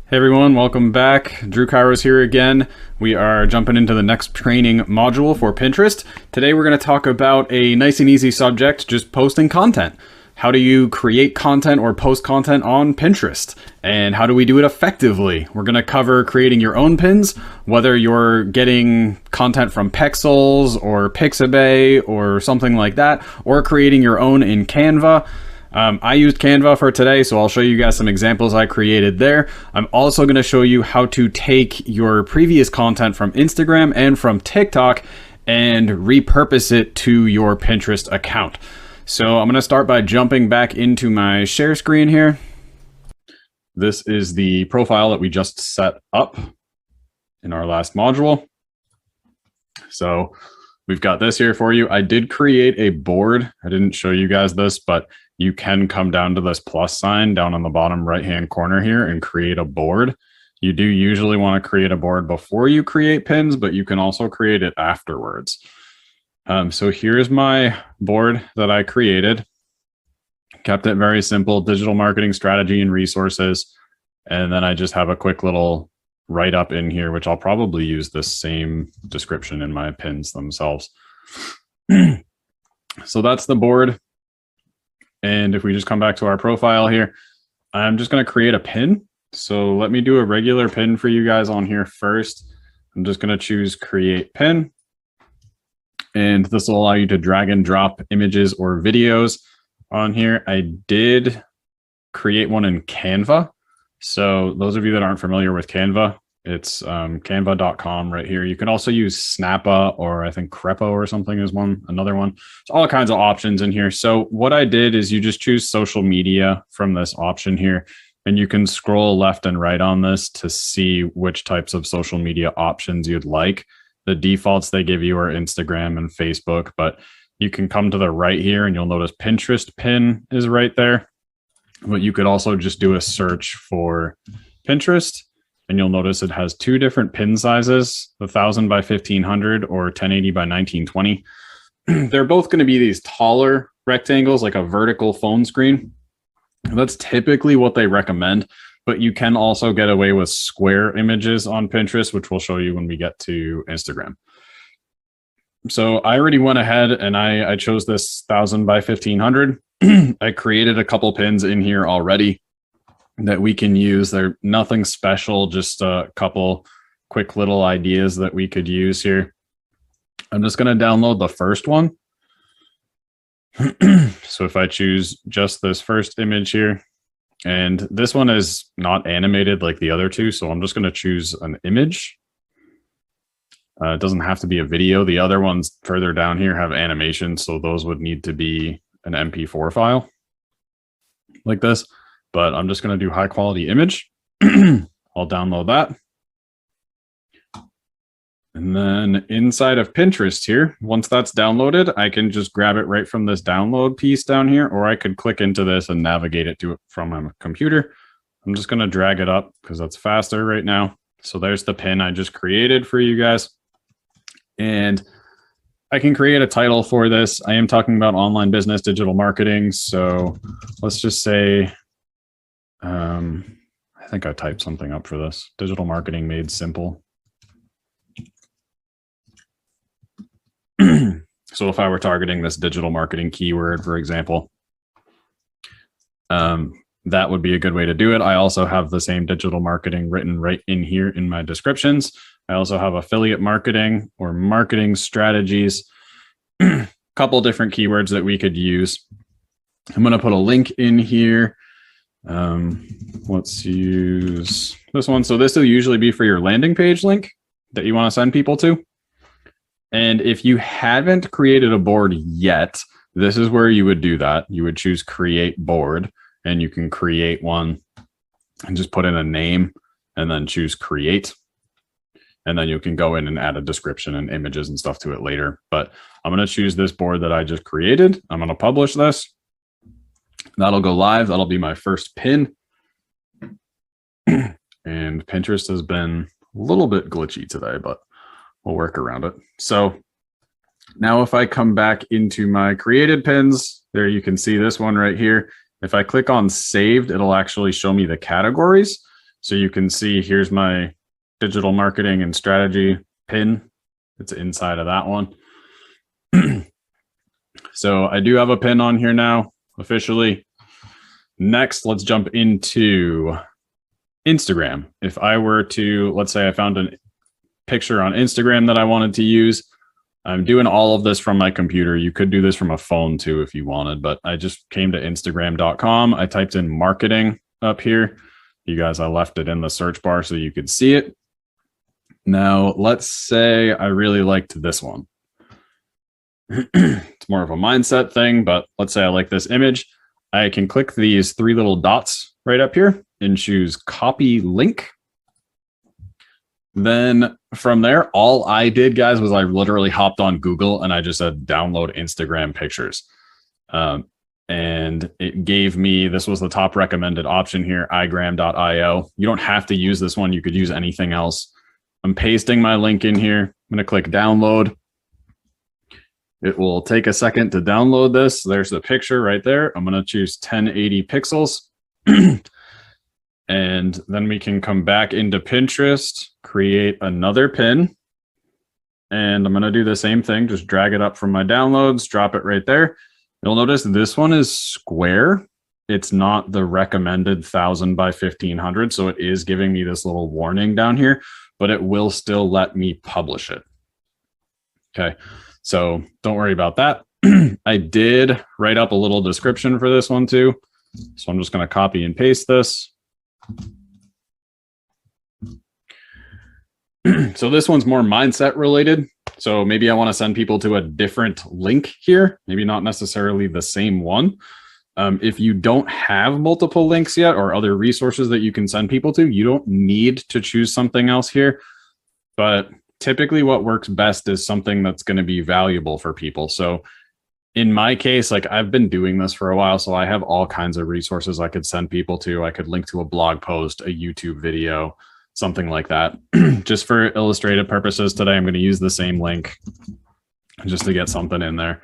Hey everyone, welcome back. Drew Kairos here again. We are jumping into the next training module for Pinterest. Today we're going to talk about a nice and easy subject, just posting content. How do you create content or post content on Pinterest? And how do we do it effectively? We're going to cover creating your own pins, whether you're getting content from Pexels or Pixabay or something like that, or creating your own in Canva. I used Canva for today, so I'll show you guys some examples I created there. I'm also going to show you how to take your previous content from Instagram and from TikTok and repurpose it to your Pinterest account. So I'm going to start by jumping back into my share screen here. This is the profile that we just set up in our last module. So we've got this here for you. I did create a board. I didn't show you guys this, but you can come down to this plus sign down on the bottom right-hand corner here and create a board. You do usually want to create a board before you create pins, but you can also create it afterwards. So here's my board that I created. Kept it very simple, digital marketing strategy and resources. And then I just have a quick little write-up in here, which I'll probably use the same description in my pins themselves. So that's the board. And if we just come back to our profile here, I'm just going to create a pin. So let me do a regular pin for you guys on here first. I'm just going to choose create pin. And this will allow you to drag and drop images or videos on here. I did create one in Canva. So those of you that aren't familiar with Canva, it's canva.com right here. You can also use Snappa, or I think Crepo or something is another one. There's all kinds of options in here. So what I did is you just choose social media from this option here, and you can scroll left and right on this to see which types of social media options you'd like. The defaults they give you are Instagram and Facebook, but you can come to the right here and you'll notice Pinterest pin is right there. But you could also just do a search for Pinterest, and you'll notice it has two different pin sizes, the 1000 by 1500 or 1080 by 1920. They're both going to be these taller rectangles, like a vertical phone screen. That's typically what they recommend, but you can also get away with square images on Pinterest, which we'll show you when we get to Instagram. So I already went ahead and I chose this 1000 by 1500. I created a couple pins in here already that we can use. They're nothing special, just a couple quick little ideas that we could use here. I'm just going to download the first one. So if I choose just this first image here, and this one is not animated like the other two, so I'm just going to choose an image. It doesn't have to be a video. The other ones further down here have animation, so those would need to be an MP4 file like this. But I'm just going to do high quality image. I'll download that. And then inside of Pinterest here, once that's downloaded, I can just grab it right from this download piece down here, or I could click into this and navigate it to it from my computer. I'm just going to drag it up because that's faster right now. So there's the pin I just created for you guys. And I can create a title for this. I am talking about online business, digital marketing. So let's just say, I think I typed something up for this. Digital marketing made simple. So if I were targeting this digital marketing keyword, for example, that would be a good way to do it. I also have the same digital marketing written right in here in my descriptions. I also have affiliate marketing or marketing strategies, a couple different keywords that we could use. I'm going to put a link in here. Let's use this one. So this will usually be for your landing page link that you want to send people to. And if you haven't created a board yet, this is where you would do that. You would choose create board, and you can create one and just put in a name and then choose create. And then you can go in and add a description and images and stuff to it later. But I'm going to choose this board that I just created. I'm going to publish this. That'll go live. That'll be my first pin. And Pinterest has been a little bit glitchy today, but we'll work around it. So now if I come back into my created pins, there you can see this one right here. If I click on saved, it'll actually show me the categories. So you can see here's my digital marketing and strategy pin. It's inside of that one. So I do have a pin on here now officially. Next, let's jump into Instagram. If I were to, let's say I found a picture on Instagram that I wanted to use, I'm doing all of this from my computer. You could do this from a phone too if you wanted, but I just came to Instagram.com. I typed in marketing up here. You guys, I left it in the search bar so you could see it. Now, let's say I really liked this one. It's more of a mindset thing, but let's say I like this image. I can click these three little dots right up here and choose copy link. Then from there, all I did, guys, was I literally hopped on Google and I just said download Instagram pictures. And it gave me, this was the top recommended option here, igram.io. You don't have to use this one. You could use anything else. I'm pasting my link in here. I'm going to click download. It will take a second to download this. There's the picture right there. I'm going to choose 1080 pixels. And then we can come back into Pinterest, create another pin. And I'm going to do the same thing. Just drag it up from my downloads, drop it right there. You'll notice this one is square. It's not the recommended 1000 by 1500. So it is giving me this little warning down here, but it will still let me publish it. Okay. So don't worry about that. I did write up a little description for this one too. So I'm just going to copy and paste this. So this one's more mindset related. So maybe I want to send people to a different link here, maybe not necessarily the same one. If you don't have multiple links yet or other resources that you can send people to, you don't need to choose something else here. But typically what works best is something that's going to be valuable for people. So in my case, like I've been doing this for a while, so I have all kinds of resources I could send people to. I could link to a blog post, a YouTube video, something like that. Just for illustrative purposes today, I'm going to use the same link just to get something in there.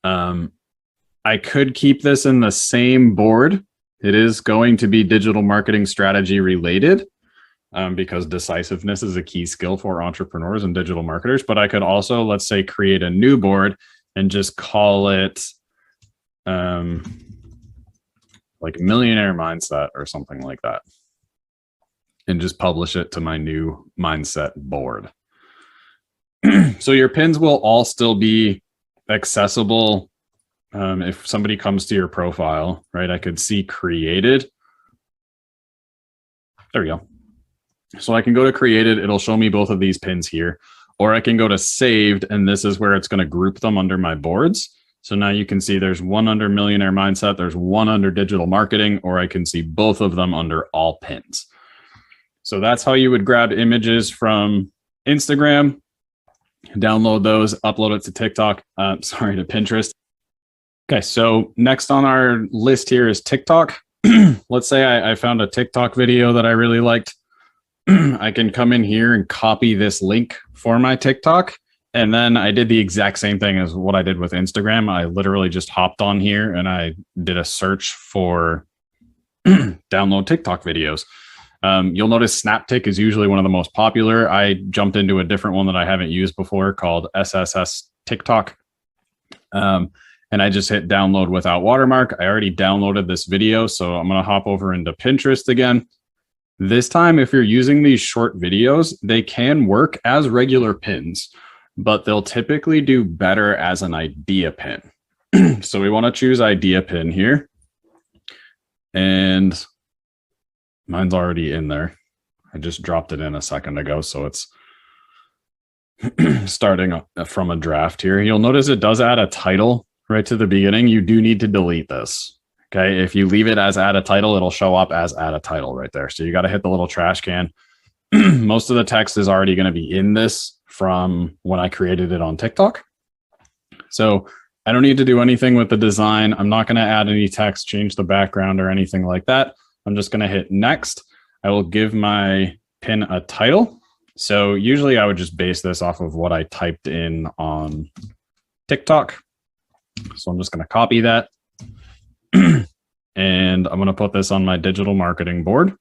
I could keep this in the same board. It is going to be digital marketing strategy related. Because decisiveness is a key skill for entrepreneurs and digital marketers. But I could also, let's say, create a new board and just call it like millionaire mindset or something like that. And just publish it to my new mindset board. So your pins will all still be accessible. If somebody comes to your profile, right, I could see created. There we go. So I can go to created, it'll show me both of these pins here, or I can go to saved, and this is where it's going to group them under my boards. So now you can see there's one under millionaire mindset, there's one under digital marketing, or I can see both of them under all pins. So that's how you would grab images from Instagram, download those, upload it to TikTok, to Pinterest. Okay, so next on our list here is TikTok. Let's say I found a TikTok video that I really liked. I can come in here and copy this link for my TikTok. And then I did the exact same thing as what I did with Instagram. I literally just hopped on here and I did a search for download TikTok videos. You'll notice Snaptik is usually one of the most popular. I jumped into a different one that I haven't used before called SSS TikTok. And I just hit download without watermark. I already downloaded this video. So I'm going to hop over into Pinterest again. This time, if you're using these short videos, they can work as regular pins, but they'll typically do better as an idea pin. So we want to choose idea pin here. And mine's already in there. I just dropped it in a second ago, so it's starting from a draft here. You'll notice it does add a title right to the beginning. You do need to delete this. Okay, if you leave it as add a title, it'll show up as add a title right there. So you got to hit the little trash can. Most of the text is already going to be in this from when I created it on TikTok. So I don't need to do anything with the design. I'm not going to add any text, change the background or anything like that. I'm just going to hit next. I will give my pin a title. So usually I would just base this off of what I typed in on TikTok. So I'm just going to copy that. And I'm going to put this on my digital marketing board.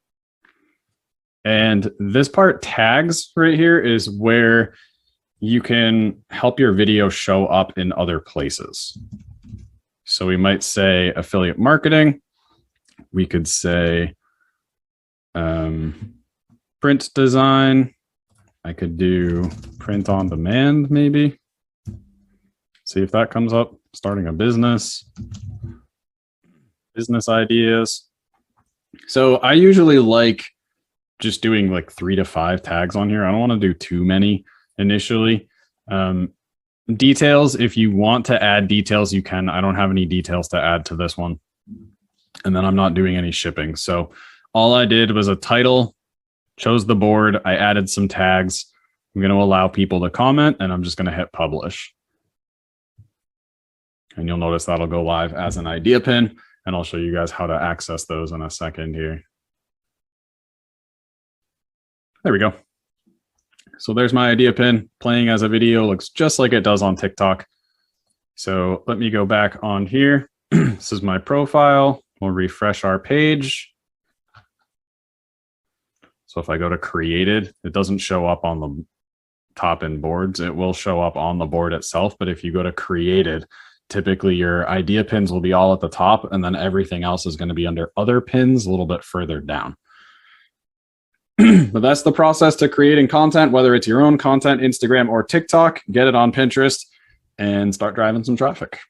And this part, tags, right here, is where you can help your video show up in other places. So we might say affiliate marketing. We could say print design. I could do print on demand, maybe. See if that comes up. Starting a business, business ideas. So I usually like just doing like 3 to 5 tags on here. I don't want to do too many initially. Details, if you want to add details, you can. I don't have any details to add to this one. And then I'm not doing any shipping. So all I did was a title, chose the board. I added some tags. I'm going to allow people to comment, and I'm just going to hit publish. And you'll notice that'll go live as an idea pin. And I'll show you guys how to access those in a second here. There we go. So there's my idea pin playing as a video. Looks just like it does on TikTok. So let me go back on here. This is my profile. We'll refresh our page. So if I go to created, it doesn't show up on the top in boards. It will show up on the board itself. But if you go to created, typically your idea pins will be all at the top, and then everything else is going to be under other pins a little bit further down. But that's the process to creating content, whether it's your own content, Instagram or TikTok. Get it on Pinterest and start driving some traffic.